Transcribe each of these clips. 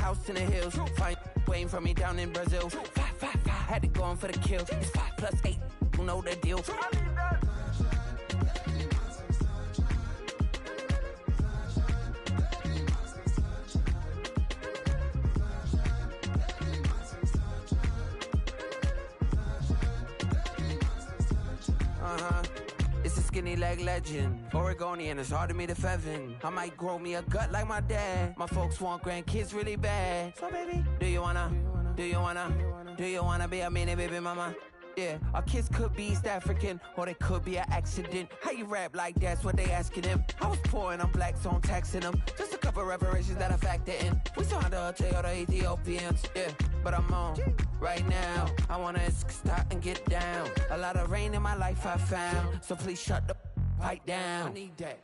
house in the hills. Fine waiting for me down in Brazil. 5, 5, 5, had to go on for the kill. It's 5 plus 8, you know the deal. It's a skinny leg legend. Oregonian, it's hard to meet a Fevin. I might grow me a gut like my dad. My folks want grandkids really bad. So baby, do you wanna be a mini baby mama? Yeah, our kids could be East African, or they could be an accident. How you rap like that's what they asking him. I was poor and I'm black, so I'm taxing them. Just a couple reparations that I factor in. We saw the Toyota Ethiopians, yeah, but I'm on right now. I wanna stop and get down. A lot of rain in my life I found, so please shut the pipe down. I need that.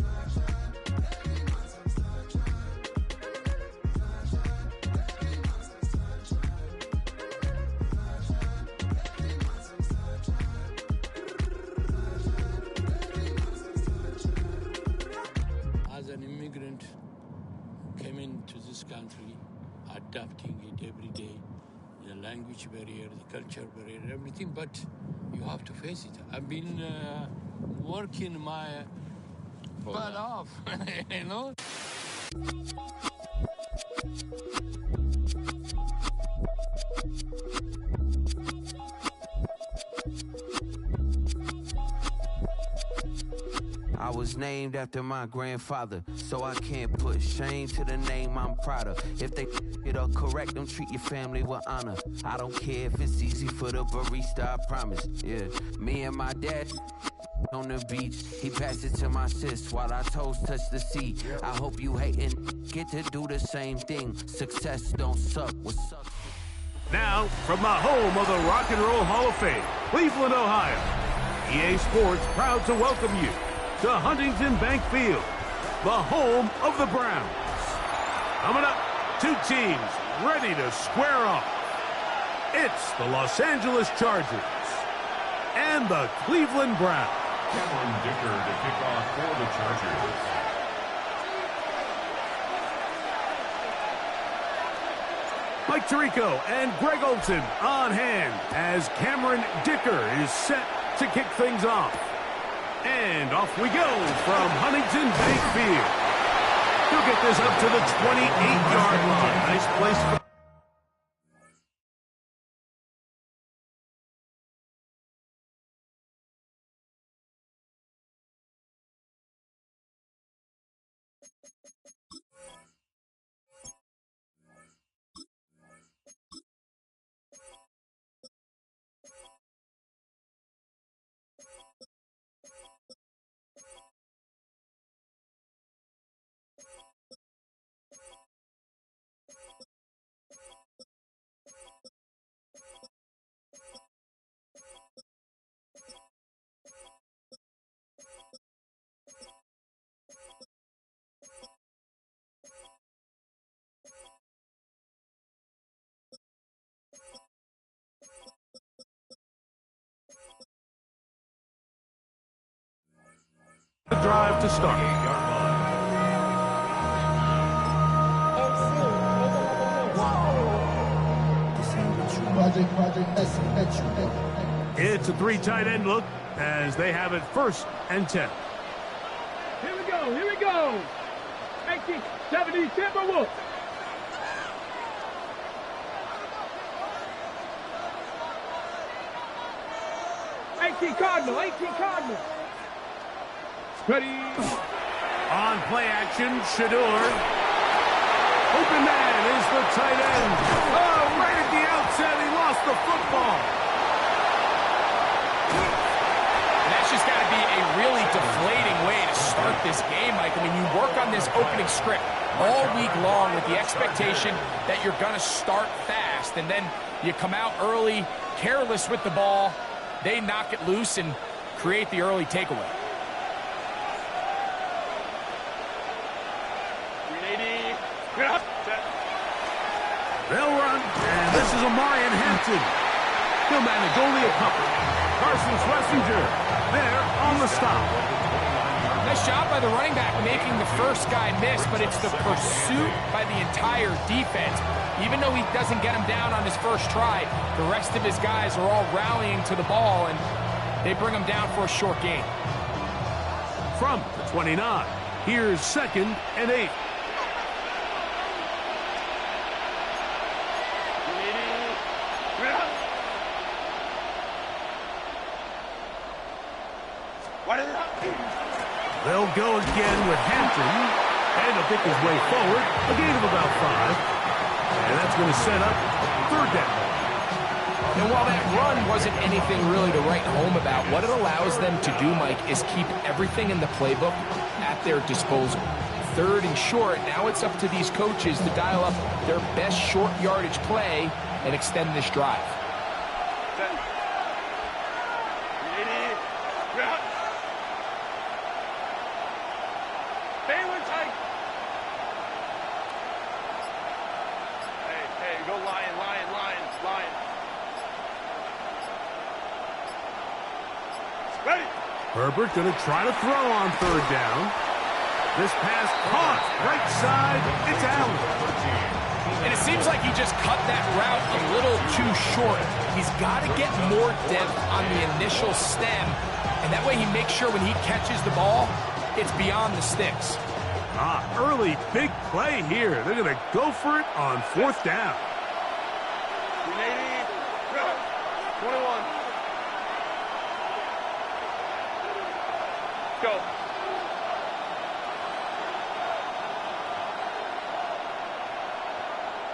As an immigrant, came into this country, adapting it every day, the language barrier, the culture barrier, everything, but you have to face it. I've been working my butt off, you know? I was named after my grandfather, so I can't put shame to the name I'm proud of. If they it up correct, don't treat your family with honor. I don't care if it's easy for the barista, I promise. Yeah, me and my dad on the beach, he passed it to my sis while our toes touch the sea. I hope you hatin' get to do the same thing. Success don't suck. What sucks? Now, from the home of the Rock and Roll Hall of Fame, Cleveland, Ohio, EA Sports proud to welcome you to Huntington Bank Field, the home of the Browns. Coming up, two teams ready to square off. It's the Los Angeles Chargers and the Cleveland Browns. Cameron Dicker to kick off for the Chargers. Mike Tirico and Greg Olson on hand as Cameron Dicker is set to kick things off. And off we go from Huntington Bank Field. He'll get this up to the 28-yard line. Nice place for the drive to start. It's a three tight end look as they have it 1st and 10. Here we go. 1970 Timberwolves. Cardinal. Ready. On play action, Shador. Open man is the tight end. Oh, right at the outset, he lost the football. And that's just got to be a really deflating way to start this game, Mike. I mean, you work on this opening script all week long with the expectation that you're going to start fast, and then you come out early, careless with the ball. They knock it loose and create the early takeaway. They'll run, and this is Amarian Hampton. He'll manage only a couple. Carson Schlesinger there on the stop. Nice job by the running back making the first guy miss, but it's the pursuit by the entire defense. Even though he doesn't get him down on his first try, the rest of his guys are all rallying to the ball, and they bring him down for a short gain. From the 29, here's 2nd and 8. They'll go again with Hampton, and he'll pick his way forward, a gain of about 5. And that's going to set up 3rd down. And while that run wasn't anything really to write home about, what it allows them to do, Mike, is keep everything in the playbook at their disposal. 3rd and short, now it's up to these coaches to dial up their best short yardage play and extend this drive. Herbert going to try to throw on 3rd down. This pass caught. Right side, it's Allen. And it seems like he just cut that route a little too short. He's got to get more depth on the initial stem, and that way he makes sure when he catches the ball, it's beyond the sticks. Early big play here. They're going to go for it on 4th down. 21. Go.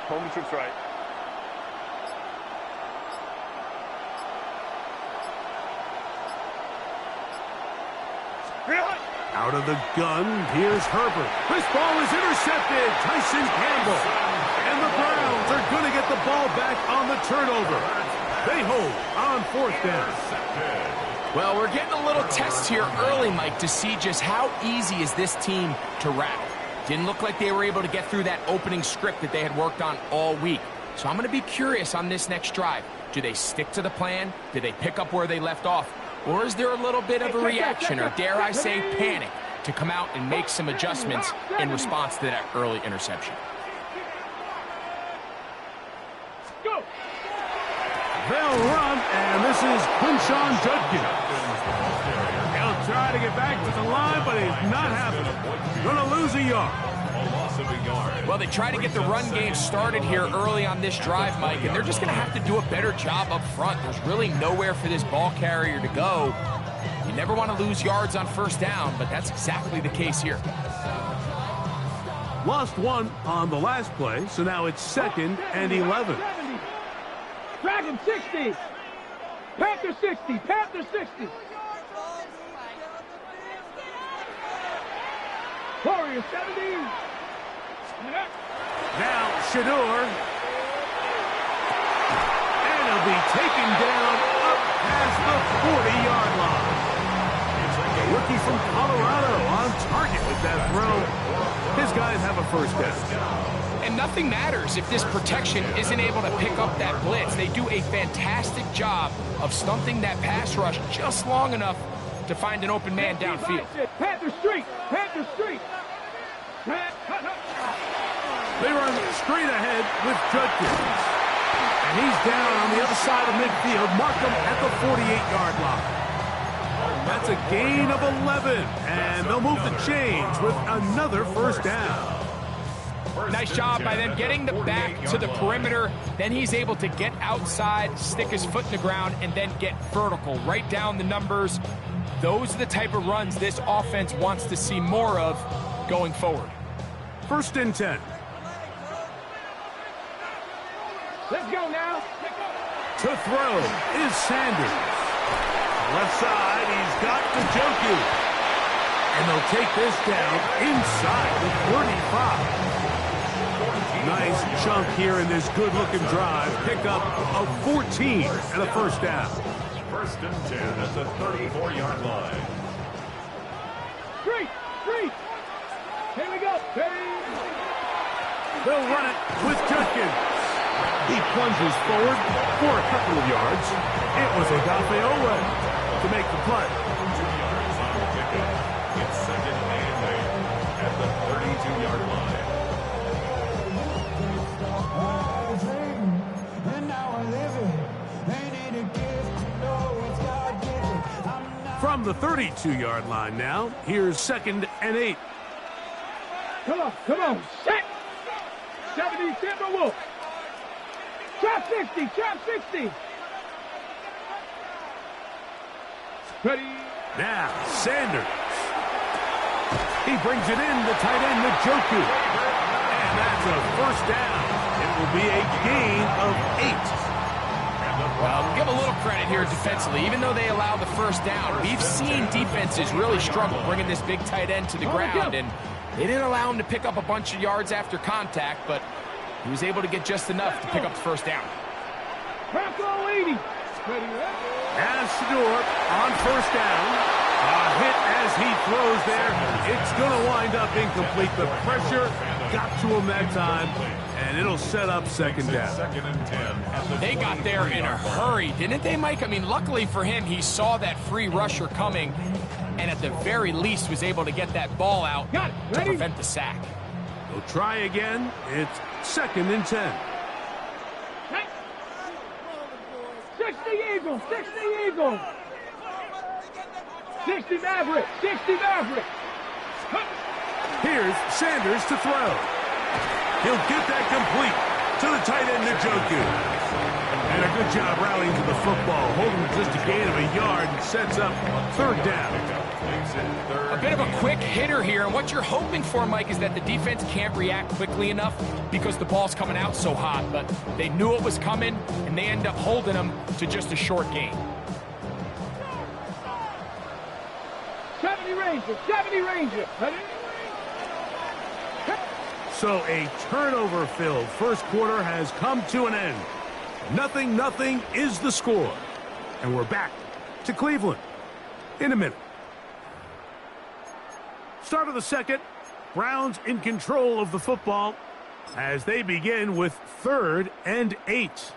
Home trips right. Out of the gun, here's Herbert. This ball is intercepted. Tyson Campbell. And the Browns are going to get the ball back on the turnover. They hold on 4th down. Well, we're getting a little test here early, Mike, to see just how easy is this team to rattle. Didn't look like they were able to get through that opening script that they had worked on all week. So I'm going to be curious on this next drive. Do they stick to the plan? Do they pick up where they left off? Or is there a little bit of a reaction, or dare I say panic, to come out and make some adjustments in response to that early interception? Go! They'll run, and this is Quinshon Judkins. He'll try to get back to the line, but he's not happening. Going to lose a yard. Well, they try to get the run game started here early on this drive, Mike, and they're just going to have to do a better job up front. There's really nowhere for this ball carrier to go. You never want to lose yards on 1st down, but that's exactly the case here. Lost 1 on the last play, so now it's 2nd and 11. Dragon 60. Panther 60. Panther 60. Warrior 70. Now Shador. And he'll be taken down up past the 40-yard line. A rookie from Colorado on target with that throw. His guys have a 1st down. And nothing matters if this protection isn't able to pick up that blitz. They do a fantastic job of stunting that pass rush just long enough to find an open man downfield. Panther Street! Panther Street! They run straight ahead with Judkins. And he's down on the other side of midfield. Mark him at the 48-yard line. That's a gain of 11. And they'll move the chains with another 1st down. Nice job by them getting the back to the perimeter. Then he's able to get outside, stick his foot in the ground, and then get vertical. Right down the numbers. Those are the type of runs this offense wants to see more of going forward. 1st and 10. Let's go now. To throw is Sanders. Left side, he's got Njoku. And they'll take this down inside the 35. Nice chunk here in this good-looking drive. Pick up of 14 and a 1st down. 1st and 10 at the 34-yard line. Street! Street! Here we go! They'll run it with Judkins. He plunges forward for a couple of yards. It was Odafe Oweh to make the play. 2 yards on the pickup. It's 2nd and 8 at the 32-yard line. From the 32-yard line now, here's 2nd and 8. Come on, set! 70, Timberwolves! Trap 60! Ready? Now, Sanders. He brings it in, the tight end, Njoku. And that's a first down. It will be a gain of 8. Well, we'll give a little credit here defensively. Even though they allow the first down, we've seen defenses really struggle bringing this big tight end to the ground, and they didn't allow him to pick up a bunch of yards after contact, but he was able to get just enough to pick up the first down. Bronco 80. As Shador on first down. A hit as he throws there. It's going to wind up incomplete. The pressure got to him that time, and it'll set up 2nd down. 2nd and 10. They got there in a hurry, didn't they, Mike? I mean, luckily for him, he saw that free rusher coming, and at the very least was able to get that ball out to prevent the sack. They'll try again. It's 2nd and 10. 60 Eagles! 60 Maverick! Here's Sanders to throw. He'll get that complete to the tight end, Njoku. And a good job rallying to the football, holding just a gain of a yard, and sets up 3rd down. A bit of a quick hitter here, and what you're hoping for, Mike, is that the defense can't react quickly enough because the ball's coming out so hot, but they knew it was coming, and they end up holding them to just a short gain. 70 Ranger. So a turnover-filled first quarter has come to an end. 0-0 is the score. And we're back to Cleveland in a minute. Start of the second. Browns in control of the football as they begin with 3rd and 8.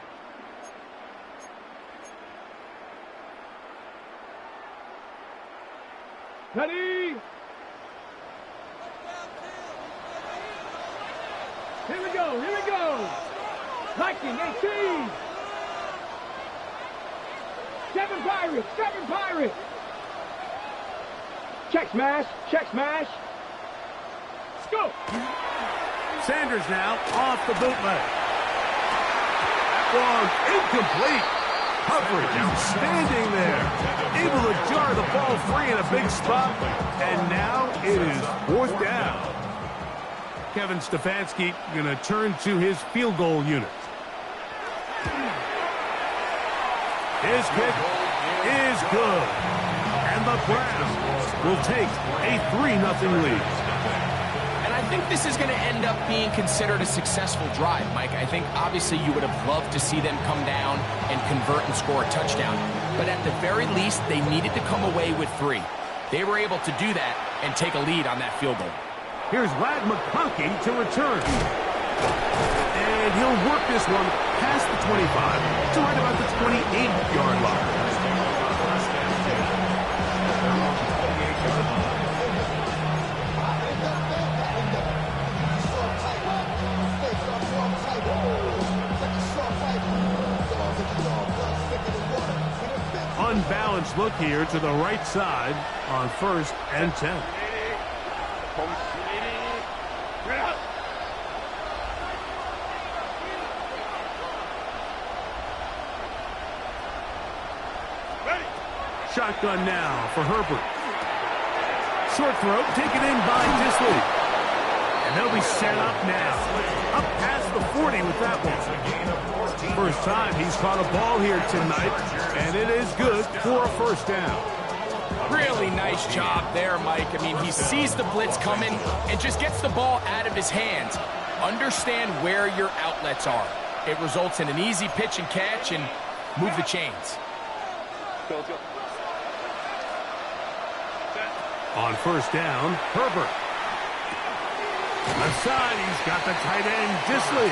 Ready? Here we go. Viking 18. 7 Pirates. Check smash. Let's go. Sanders now off the bootleg. Long, incomplete. Coverage outstanding there. Able to jar the ball free in a big spot. And now it is 4th down. Kevin Stefanski going to turn to his field goal unit. His kick is good. And the Browns will take a 3-0 lead. And I think this is going to end up being considered a successful drive, Mike. I think obviously you would have loved to see them come down and convert and score a touchdown. But at the very least, they needed to come away with 3. They were able to do that and take a lead on that field goal. Here's Ladd McConkey to return. And he'll work this one past the 25 to right about the 28-yard line. Unbalanced look here to the right side on 1st and 10. Shotgun now for Herbert. Short throw taken in by Disley. And they'll be set up now. Up past the 40 with that one. First time he's caught a ball here tonight, and it is good for a first down. Really nice job there, Mike. I mean, he sees the blitz coming and just gets the ball out of his hands. Understand where your outlets are. It results in an easy pitch and catch and move the chains. On first down, Herbert. Aside, he's got the tight end, Disley.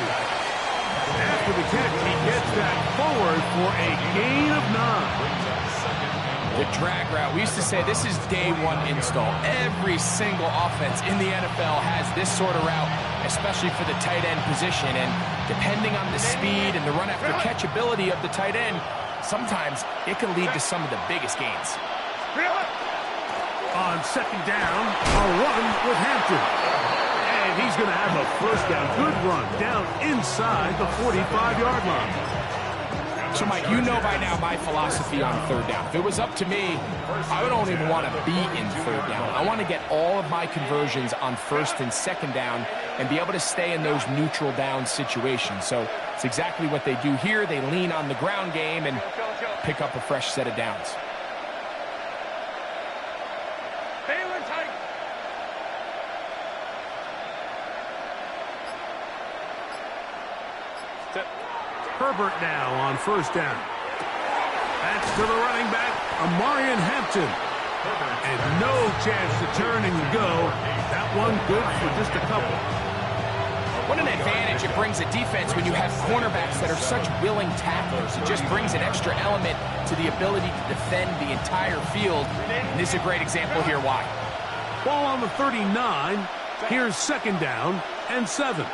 After the catch, he gets that forward for a gain of 9. The drag route. We used to say this is day one install. Every single offense in the NFL has this sort of route, especially for the tight end position. And depending on the speed and the run after catch ability of the tight end, sometimes it can lead to some of the biggest gains. On second down, a run with Hampton. And he's going to have a first down. Good run down inside the 45-yard line. So, Mike, you know by now my philosophy on third down. If it was up to me, I don't even want to be in third down. I want to get all of my conversions on first and second down and be able to stay in those neutral down situations. So it's exactly what they do here. They lean on the ground game and pick up a fresh set of downs. Herbert now on first down. That's to the running back, Amarian Hampton. And no chance to turn and go. That one good for just a couple. What an advantage it brings a defense when you have cornerbacks that are such willing tacklers. It just brings an extra element to the ability to defend the entire field. And this is a great example here why. Ball on the 39. Here's second down and 7.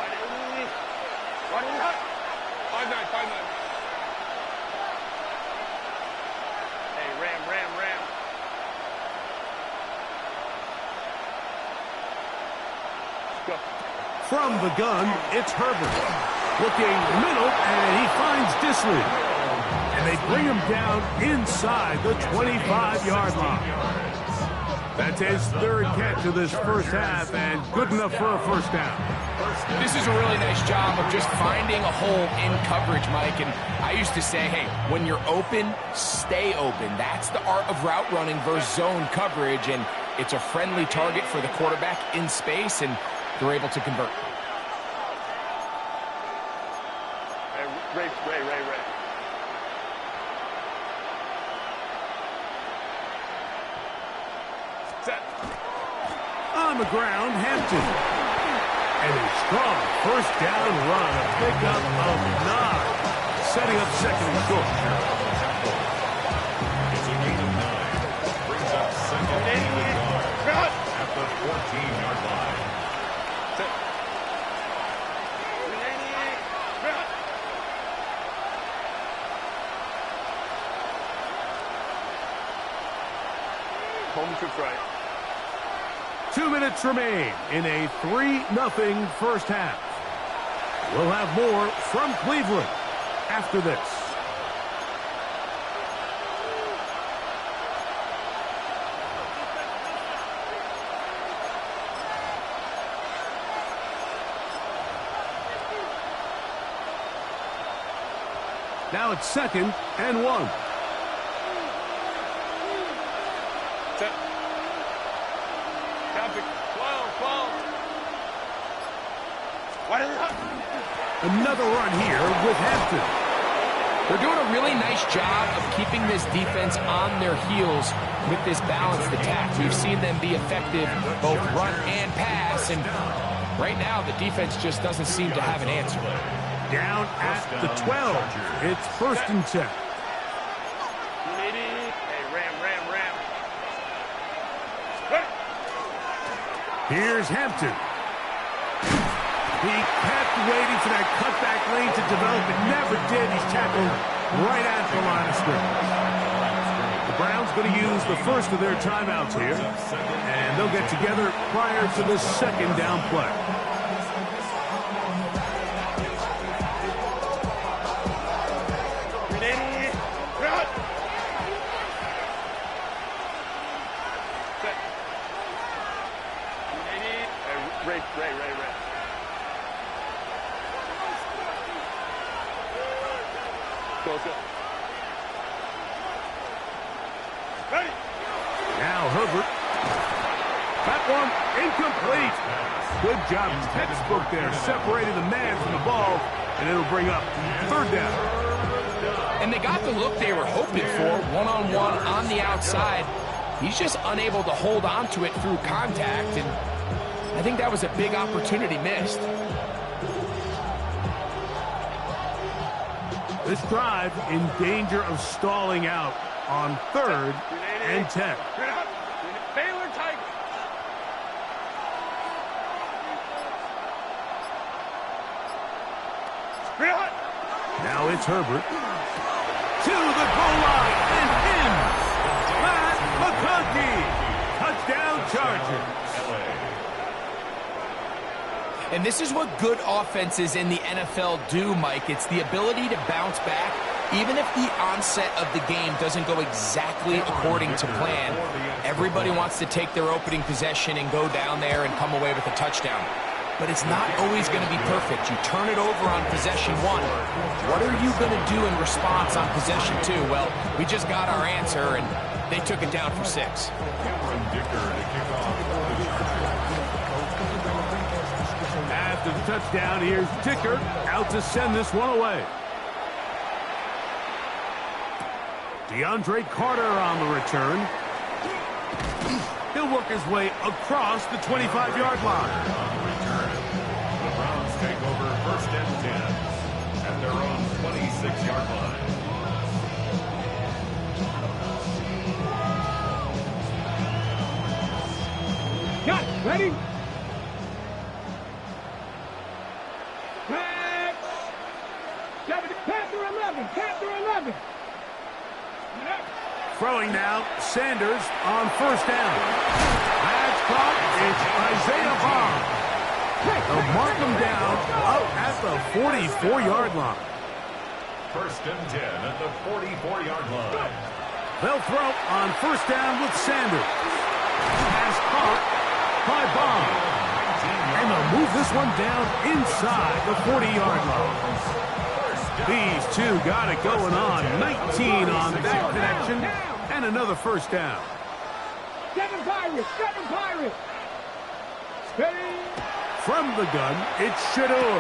From the gun, it's Herbert. Looking middle, and he finds Disley. And they bring him down inside the 25-yard line. That's his third catch of this first half, and good enough for a first down. This is a really nice job of just finding a hole in coverage, Mike. And I used to say, hey, when you're open, stay open. That's the art of route running versus zone coverage, and it's a friendly target for the quarterback in space, and they're able to convert. Ray. Set. On the ground, Hampton. And a strong first down run, a pickup of 9. Setting up second and short. It's a gain of 9. Brings up second and goal at the 14-yard line. Home trips right. 2 minutes remain in a 3-0 first half. We'll have more from Cleveland after this. Now it's second and 1. Set. Copy. 12. What is it? Another run here with Hampton. They're doing a really nice job of keeping this defense on their heels with this balanced attack. We've seen them be effective both run and pass, and right now the defense just doesn't seem to have an answer. Down at the 12. It's first and 10. Here's Hampton. He kept waiting for that cutback lane to develop. It never did. He's tackled right at the line of scrimmage. The Browns going to use the first of their timeouts here, and they'll get together prior to the second down play. Ray. Close up. Ready. Now Herbert. That one incomplete. Good job. Textbook there. Separated the man from the ball, and it'll bring up third down. And they got the look they were hoping for, one-on-one on the outside. He's just unable to hold on to it through contact, and I think that was a big opportunity missed. This drive in danger of stalling out on 3rd and 10. Baylor Tiger. Now it's Herbert. To the goal line and in. That McConkey. Touchdown Chargers. And this is what good offenses in the NFL do, Mike. It's the ability to bounce back, even if the onset of the game doesn't go exactly according to plan. Everybody wants to take their opening possession and go down there and come away with a touchdown. But it's not always going to be perfect. You turn it over on possession 1. What are you going to do in response on possession 2? Well, we just got our answer, and they took it down for 6. After the touchdown, here's Dicker out to send this one away. DeAndre Carter on the return. He'll work his way across the 25-yard line. On the return, the Browns take over 1st and 10 at their own 26-yard line. Got it. Ready? Back. 70. Panther 11. Panther 11. Throwing now, Sanders on 1st down. That's caught. It's Isaiah Bond. They'll mark him down up at the 44-yard line. 1st and 10 at the 44-yard line. They'll throw on 1st down with Sanders. Pass caught by Bond. And they'll move this one down inside the 40-yard line. These two got it going on. 19 on that connection. And another 1st down. 7 Pirates. 7 Pirates. Ready? From the gun, it's Shador.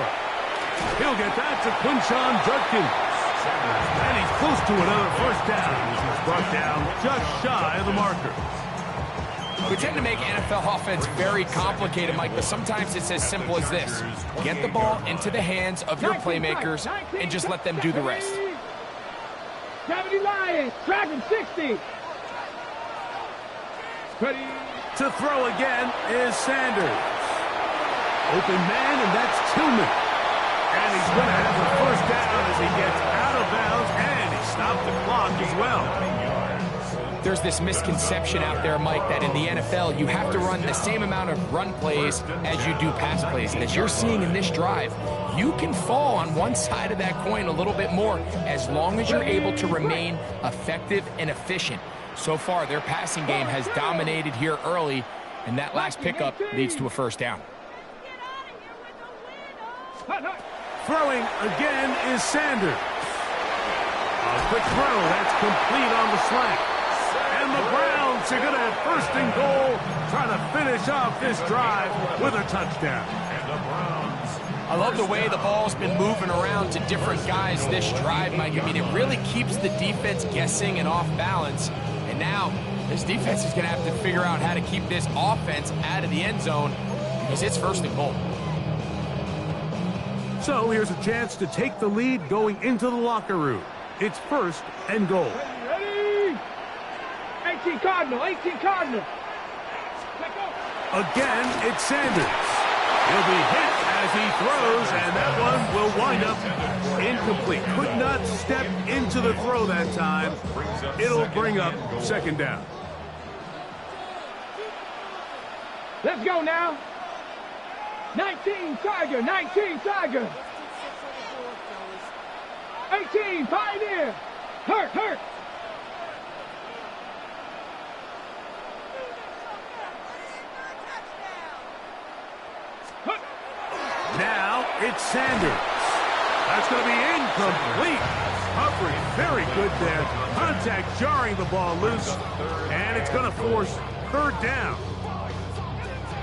He'll get that to Quinshon Judkins. And he's close to another 1st down. He's brought down just shy of the marker. We tend to make NFL offense very complicated, Mike, but sometimes it's as simple as this. Get the ball into the hands of your playmakers and just let them do the rest. 70 Lions. Dragon 60. Ready? To throw again is Sanders. Open man, and that's Tillman. And he's going to have the 1st down as he gets out of bounds, and he stopped the clock as well. There's this misconception out there, Mike, that in the NFL, you have to run the same amount of run plays as you do pass plays. And as you're seeing in this drive, you can fall on one side of that coin a little bit more as long as you're able to remain effective and efficient. So far, their passing game has dominated here early, and that last pickup leads to a 1st down. Throwing again is Sanders. A quick throw, that's complete on the slant. And the Browns are going to have 1st and goal, trying to finish off this drive with a touchdown. And the Browns. I love the way the ball's been moving around to different guys this drive, Mike. I mean, it really keeps the defense guessing and off balance. And now this defense is going to have to figure out how to keep this offense out of the end zone because it's 1st and goal. So here's a chance to take the lead going into the locker room. It's 1st and goal. Ready? 18 Cardinal. 18 Cardinal. Let go. Again, it's Sanders. He'll be hit as he throws, and that one will wind up incomplete. Could not step into the throw that time. It'll bring up 2nd down. Let's go now. 19 Tiger. 19 Tiger. 18 Pioneer. Hurt. Hurt. Now it's Sanders. That's going to be incomplete. Humphrey, very good there. Contact jarring the ball loose, and it's going to force 3rd down.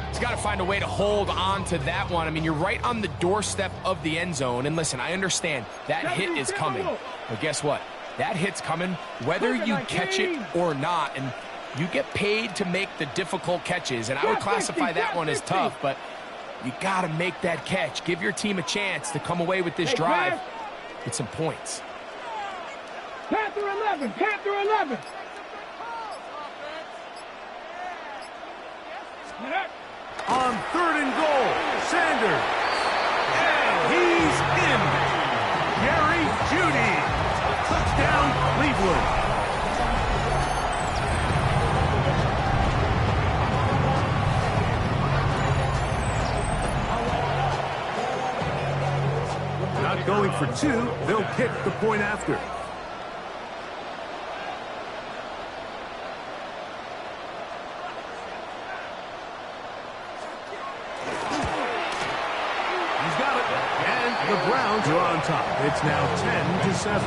He's got to find a way to hold on to that one. I mean, you're right on the doorstep of the end zone. And listen, I understand that hit is coming. But guess what? That hit's coming whether you catch it or not. And you get paid to make the difficult catches. And I would classify that one as tough, but you got to make that catch. Give your team a chance to come away with this drive with some points. Panther 11. Panther 11. On 3rd and goal, Sanders. And he's in. Gary Judy. Touchdown, Cleveland. Going for two, they'll kick the point after. He's got it. And the Browns are on top. It's now 10-7.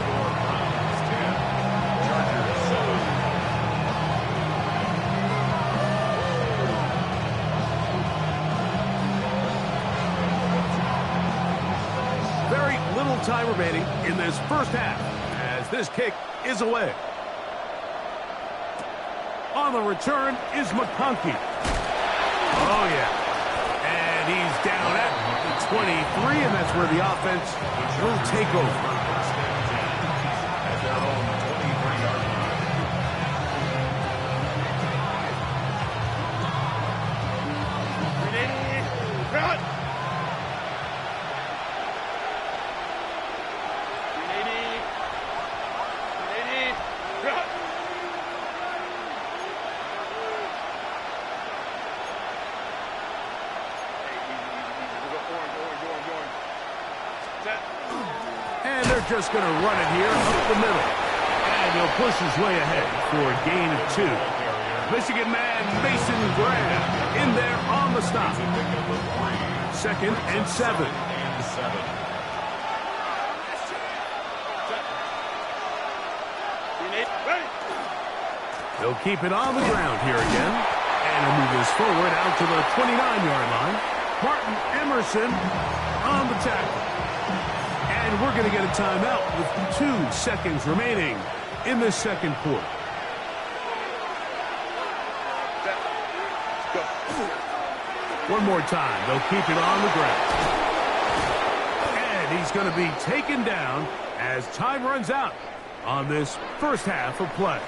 Very little time remaining in this first half as this kick is away. On the return is McConkey. Oh, yeah. And he's down at the 23, and that's where the offense will take over. At their own 23-yard line. Cut! And they're just going to run it here up the middle. And he'll push his way ahead for a gain of 2. Michigan man Mason Graham in there on the stop. 2nd and 7. They'll keep it on the ground here again. And he'll move this forward out to the 29-yard line. Martin Emerson on the tackle. And we're going to get a timeout with 2 seconds remaining in this second quarter. One more time. They'll keep it on the ground. And he's going to be taken down as time runs out on this first half of play.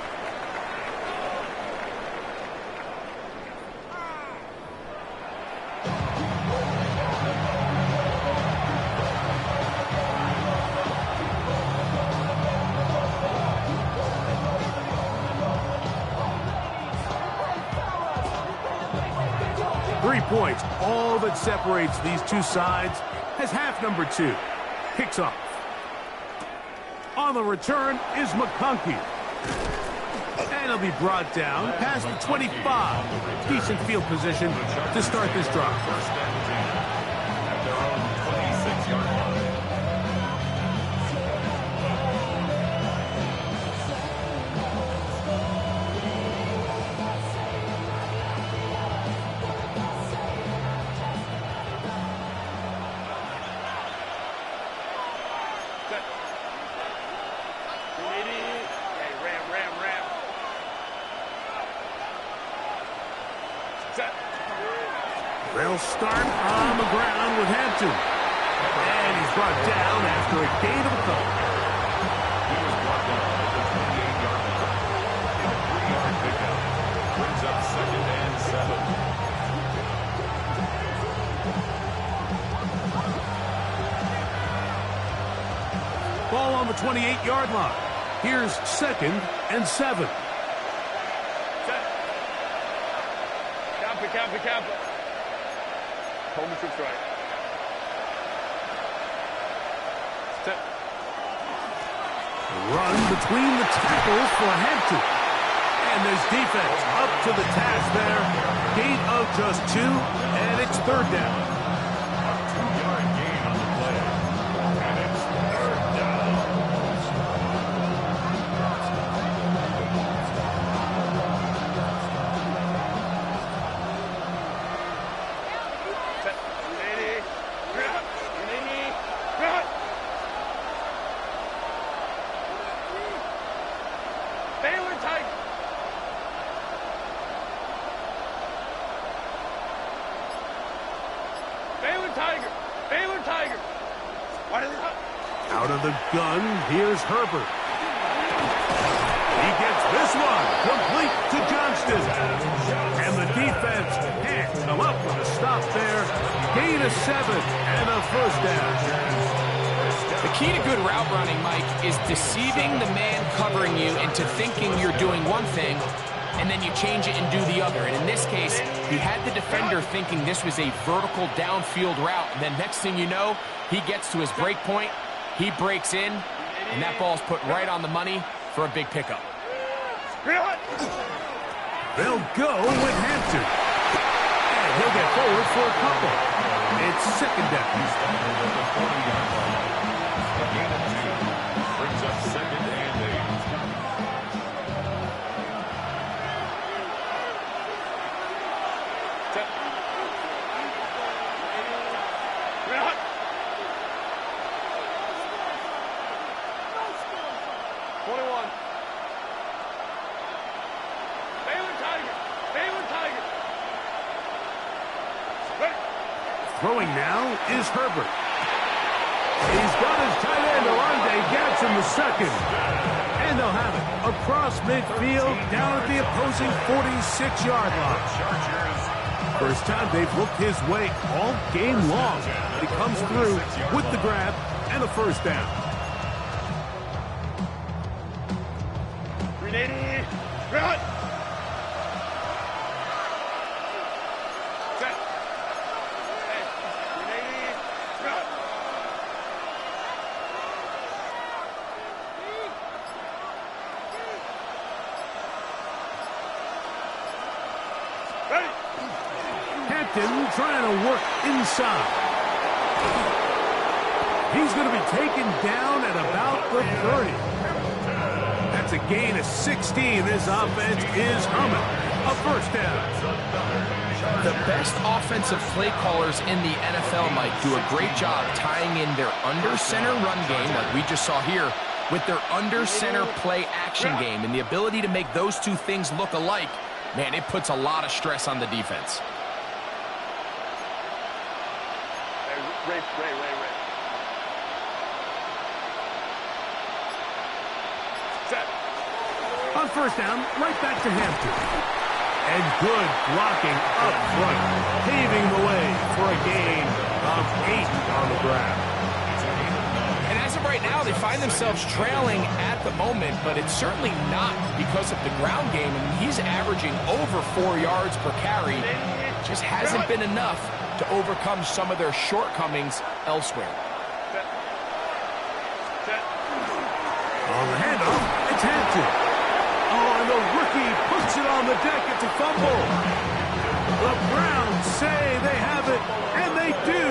Points, all that separates these two sides as half number 2 kicks off. On the return is McConkey. And he'll be brought down past the 25. Decent field position to start this drive. First and 10 at their own 26-yard line. They'll start on the ground with Hampton. And he's brought down after a gain of a couple. He was brought down at the 28-yard line. A 3-yard pickup brings up 2nd and 7. Ball on the 28-yard line. Here's 2nd and 7. Cap. Home to right. Step. Run between the tackles for Hampton. And there's defense up to the task there. Gain of just 2, and it's 3rd down. A 2-yard gain on the play. And it's 3rd down. Out of the gun, here's Herbert. He gets this one complete to Johnston. And the defense can't come up with a stop there. Gain of 7 and a 1st down. The key to good route running, Mike, is deceiving the man covering you into thinking you're doing one thing, and then you change it and do the other. And in this case, he had the defender thinking this was a vertical downfield route. And then next thing you know, he gets to his break point, He breaks in, and that ball's put right on the money for a big pickup. They'll go with Hampton. And he'll get forward for a couple. It's second down. Brings up second and 8. Throwing now is Herbert. He's got his tight end, Orlando Gatz, in the second. And they'll have it across midfield down at the opposing 46-yard line. First time they've looked his way all game long. But he comes through with the grab and a first down. 380. Run. Trying to work inside. He's going to be taken down at about the 30. That's a gain of 16. This offense is humming. A first down. The best offensive play callers in the NFL, Mike, do a great job tying in their under-center run game, like we just saw here, with their under-center play action game. And the ability to make those two things look alike, man, it puts a lot of stress on the defense. Ray. Set. On first down, right back to Hampton. And good blocking up front, paving the way for a gain of 8 on the ground. And as of right now, they find themselves trailing at the moment, but it's certainly not because of the ground game. I mean, he's averaging over 4 yards per carry. Just hasn't been enough to overcome some of their shortcomings elsewhere. On the handoff, it's Hampton. Oh, and the rookie puts it on the deck. It's a fumble. The Browns say they have it, and they do.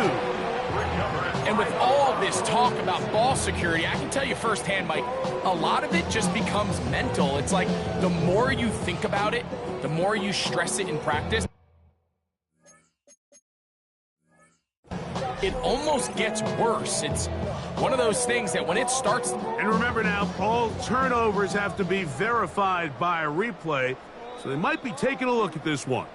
And with all this talk about ball security, I can tell you firsthand, Mike, a lot of it just becomes mental. It's like the more you think about it, the more you stress it in practice. It almost gets worse. It's one of those things that when it starts... And remember now, all turnovers have to be verified by a replay, so they might be taking a look at this one.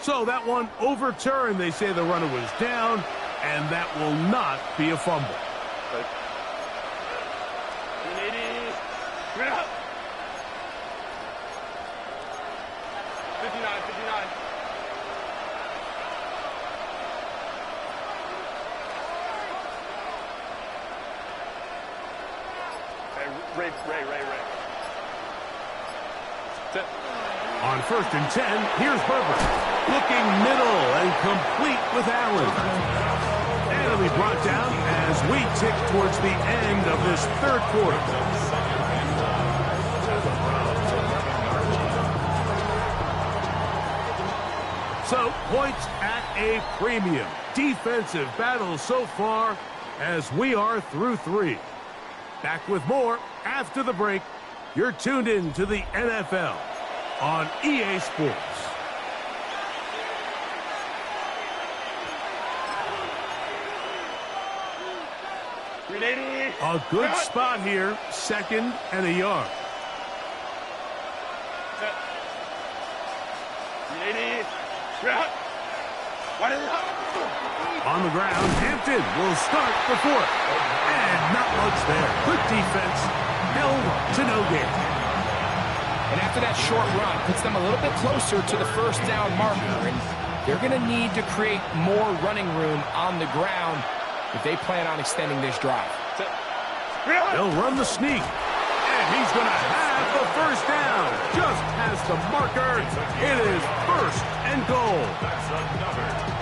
So that one overturned. They say the runner was down, and that will not be a fumble. 59. Ray. Set. On first and 10, here's Herbert. Looking middle and complete with Allen. And it'll be brought down as we tick towards the end of this third quarter. So, points at a premium. Defensive battle so far as we are through 3. Back with more after the break. You're tuned in to the NFL on EA Sports. A good spot here, second and a yard. On the ground, Hampton will start the fourth. And not much there. Good defense, held to no gain. And after that short run, puts them a little bit closer to the first down marker. And they're going to need to create more running room on the ground if they plan on extending this drive. They'll run the sneak. And he's going to have the first down. Just past the marker. It is 1st and goal.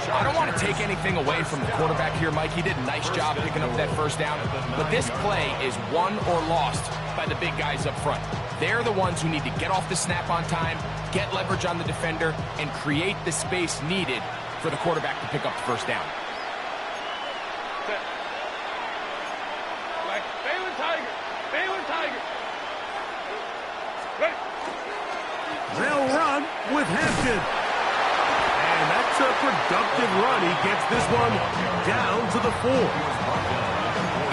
I don't want to take anything away from the quarterback here, Mike. He did a nice job picking up that first down. But this play is won or lost by the big guys up front. They're the ones who need to get off the snap on time, get leverage on the defender, and create the space needed for the quarterback to pick up the first down. Baylor Tiger. Baylor Tiger. Ready. They'll run with Hampton. And that's a productive run. He gets this one down to the 4.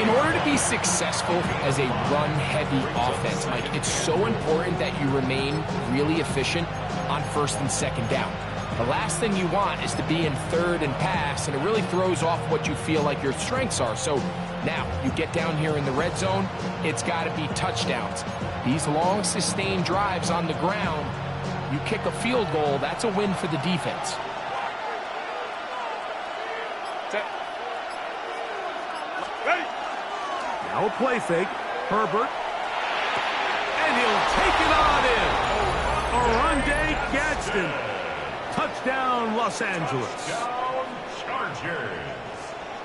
In order to be successful as a run-heavy offense, Mike, it's so important that you remain really efficient on 1st and 2nd down. The last thing you want is to be in 3rd and pass, and it really throws off what you feel like your strengths are. So now you get down here in the red zone, it's got to be touchdowns. These long, sustained drives on the ground, you kick a field goal, that's a win for the defense. Ready. Now a play fake. Herbert. And he'll take it on in. Oronde Gadsden. Touchdown, Los Angeles.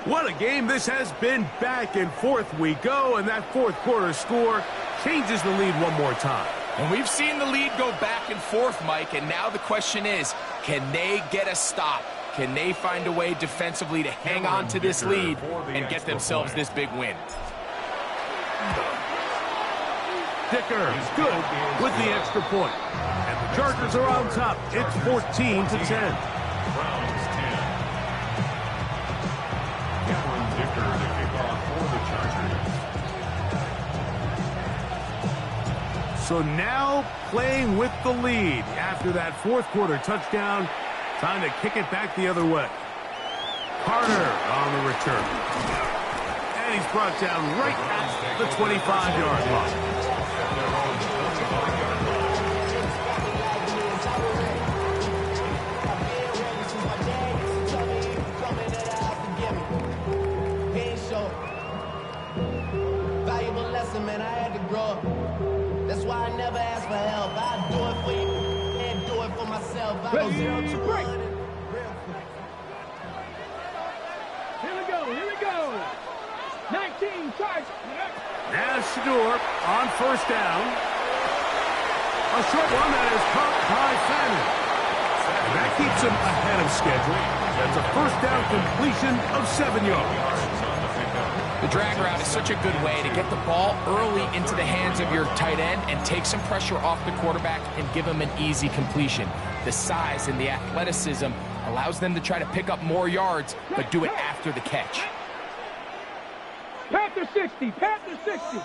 What a game this has been. Back and forth we go, and that 4th quarter score changes the lead one more time. And we've seen the lead go back and forth, Mike, and now the question is, can they get a stop? Can they find a way defensively to hang on to this lead and get themselves this big win? Dicker is good with the extra point. And the Chargers are on top. It's 14-10. Browns 10. Cameron Dicker to kick off for the Chargers. So now playing with the lead after that 4th quarter touchdown. Time to kick it back the other way. Carter on the return. And he's brought down right at the 25-yard line. Valuable lesson, man, I had to grow up. That's why I never ask for help. I do it for you and do it for myself. I go 0 to 1. Here we go. 19 charge. Now Shador on 1st down. A short one that is caught by Fannin. And that keeps him ahead of schedule. That's a 1st down completion of 7 yards. The drag route is such a good way to get the ball early into the hands of your tight end and take some pressure off the quarterback and give him an easy completion. The size and the athleticism allows them to try to pick up more yards, but do it after the catch. Panther 60. Panther 60.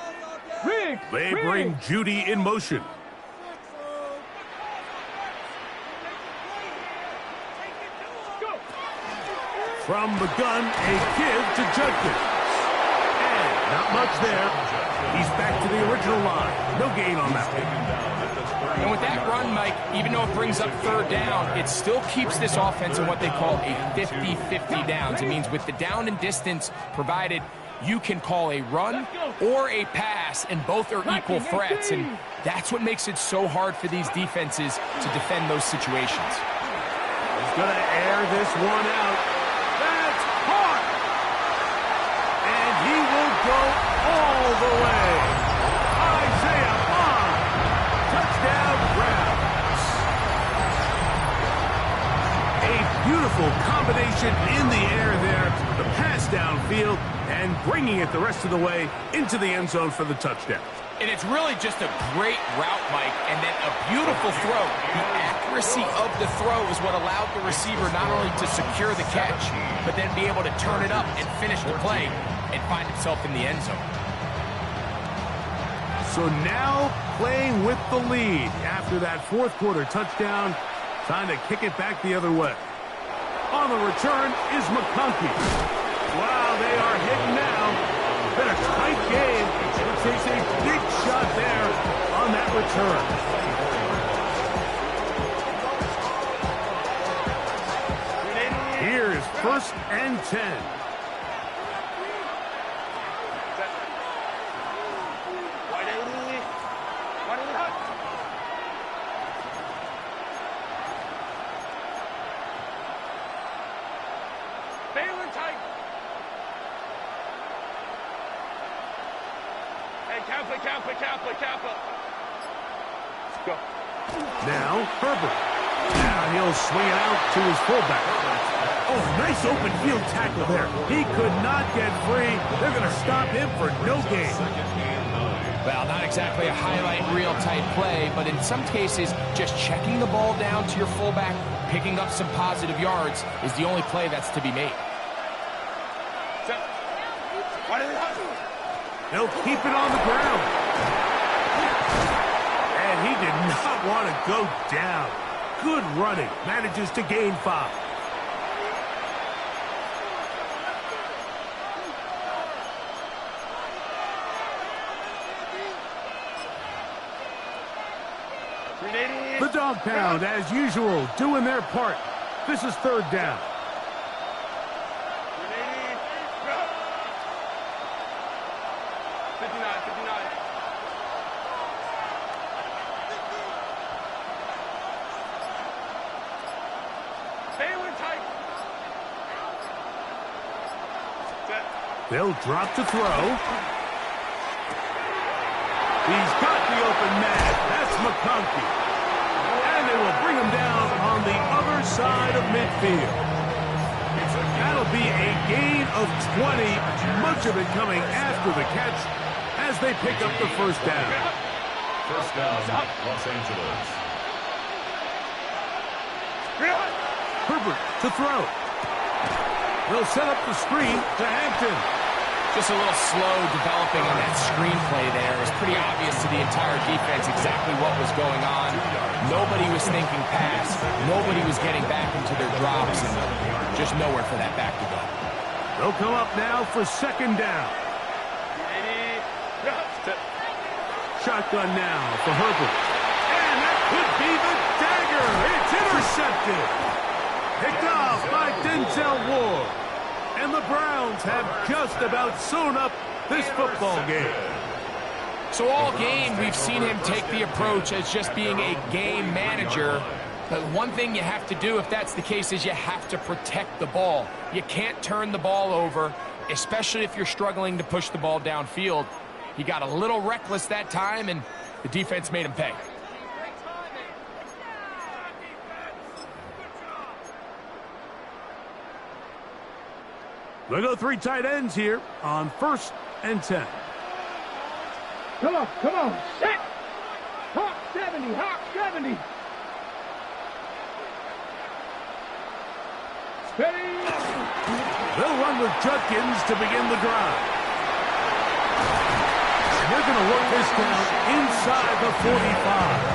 Riggs. They bring Judy in motion. From the gun, a give to Judkins. Not much there. He's back to the original line. No gain on that one. And with that run, Mike, even though it brings up 3rd down, it still keeps this offense in what they call a 50-50 downs. It means with the down and distance provided, you can call a run or a pass, and both are equal threats. And that's what makes it so hard for these defenses to defend those situations. He's going to air this one out. That's hard. And he will go all the way. Isaiah Bond. Touchdown, Browns. A beautiful combination in the air there. The pass downfield and bringing it the rest of the way into the end zone for the touchdown. And it's really just a great route, Mike, and then a beautiful throw. The accuracy of the throw is what allowed the receiver not only to secure the catch, but then be able to turn it up and finish the play and find himself in the end zone. So now playing with the lead after that 4th quarter touchdown. Time to kick it back the other way. On the return is McConkey. Wow, they are hitting now. Been a tight game. It takes a big shot there on that return. Here is 1st and 10. Kappa. Let's go. Now, Herbert. Now he'll swing it out to his fullback. Oh, nice open field tackle there. He could not get free. They're going to stop him for no gain. Well, not exactly a highlight reel type play, but in some cases, just checking the ball down to your fullback, picking up some positive yards is the only play that's to be made. They'll keep it on the ground. And he did not want to go down. Good running. Manages to gain 5. The dog pound, as usual, doing their part. This is 3rd down. They'll drop to throw. He's got the open man. That's McConkey. And they will bring him down on the other side of midfield. That'll be a gain of 20, much of it coming after the catch as they pick up the 1st down. First down, Los Angeles. Herbert to throw. They'll set up the screen to Hampton. Just a little slow developing on that screenplay there. It was pretty obvious to the entire defense exactly what was going on. Nobody was thinking pass. Nobody was getting back into their drops, and just nowhere for that back to go. They'll come up now for 2nd down. Shotgun now for Herbert. And that could be the dagger. It's intercepted. Picked off by Denzel Ward. And the Browns have just about sewn up this football game. So all game, we've seen him take the approach as just being a game manager. But one thing you have to do if that's the case is you have to protect the ball. You can't turn the ball over, especially if you're struggling to push the ball downfield. He got a little reckless that time, and the defense made him pay. They'll go 3 tight ends here on 1st and 10. Come on. Set. Hawk 70. Ready. They'll run with Judkins to begin the drive. They're going to work this down inside the 45.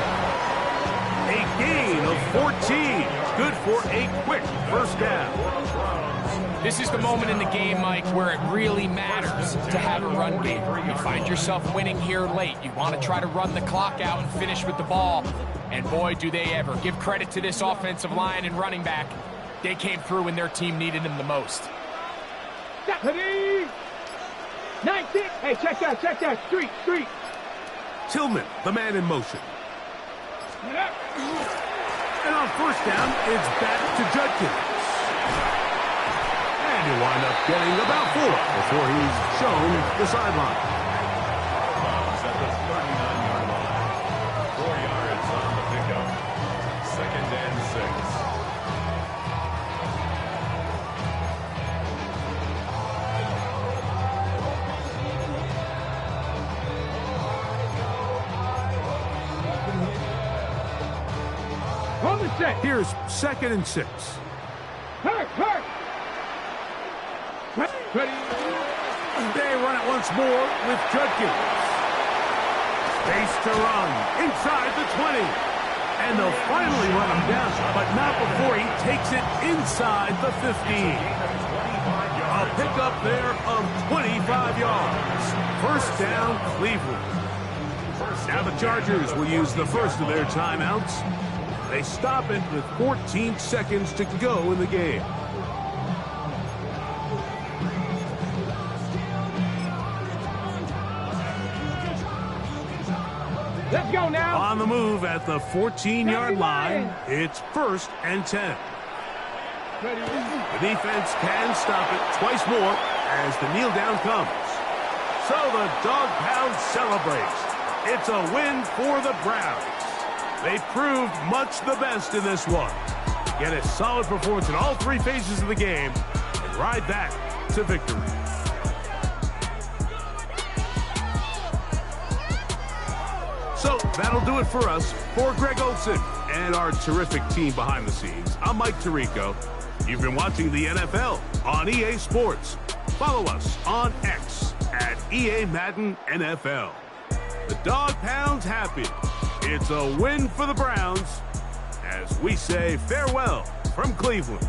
A gain of 14. Good for a quick 1st down. This is the moment in the game, Mike, where it really matters to have a run game. You find yourself winning here late. You want to try to run the clock out and finish with the ball. And boy, do they ever. Give credit to this offensive line and running back. They came through when their team needed them the most. Ready. 19. Hey, check that. Street. Tillman, the man in motion. And on 1st down, it's back to Judkins. And he'll wind up getting about 4 before he's shown the sideline. At the 39-yard line. 4 yards on the pickup. 2nd and 6. On the set. Here's 2nd and 6. Hurt. Ready. They run it once more with Judkins. Space to run inside the 20. And they'll finally run him down, but not before he takes it inside the 15. A pickup there of 25 yards. 1st down, Cleveland. Now the Chargers will use the first of their timeouts. They stop it with 14 seconds to go in the game. Let's go now. On the move at the 14-yard line, it's 1st and 10. Ready. The defense can stop it twice more as the kneel down comes. So the Dog Pound celebrates. It's a win for the Browns. They proved much the best in this one. Get a solid performance in all three phases of the game and ride that to victory. So that'll do it for us. For Greg Olson and our terrific team behind the scenes, I'm Mike Tirico. You've been watching the NFL on EA Sports. Follow us on X at EA Madden NFL. The Dog Pound's happy. It's a win for the Browns as we say farewell from Cleveland.